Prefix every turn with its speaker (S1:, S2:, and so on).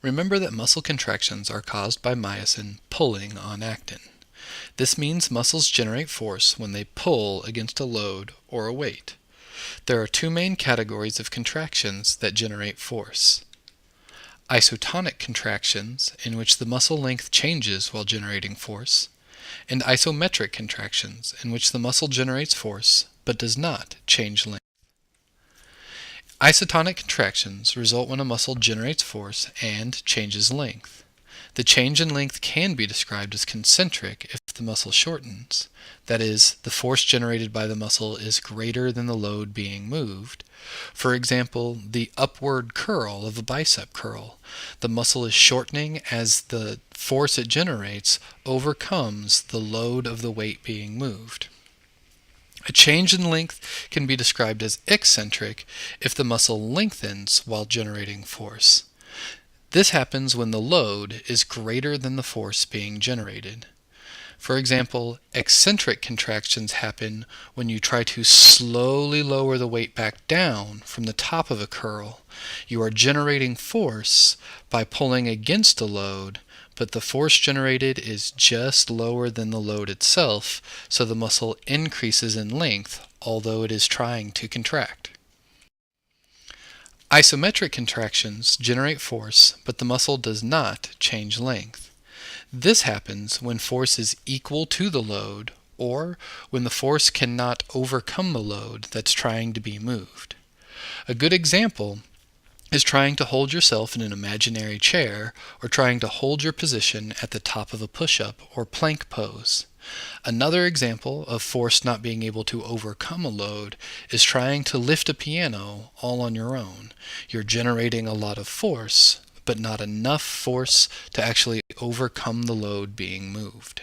S1: Remember that muscle contractions are caused by myosin pulling on actin. This means muscles generate force when they pull against a load or a weight. There are two main categories of contractions that generate force. Isotonic contractions, in which the muscle length changes while generating force, and isometric contractions, in which the muscle generates force but does not change length. Isotonic contractions result when a muscle generates force and changes length. The change in length can be described as concentric if the muscle shortens. That is, the force generated by the muscle is greater than the load being moved. For example, the upward curl of a bicep curl. The muscle is shortening as the force it generates overcomes the load of the weight being moved. A change in length can be described as eccentric if the muscle lengthens while generating force. This happens when the load is greater than the force being generated. For example, eccentric contractions happen when you try to slowly lower the weight back down from the top of a curl. You are generating force by pulling against a load, but the force generated is just lower than the load itself, so the muscle increases in length, although it is trying to contract. Isometric contractions generate force, but the muscle does not change length. This happens when force is equal to the load, or when the force cannot overcome the load that's trying to be moved. A good example is trying to hold yourself in an imaginary chair, or trying to hold your position at the top of a push-up or plank pose. Another example of force not being able to overcome a load is trying to lift a piano all on your own. You're generating a lot of force, but not enough force to actually overcome the load being moved.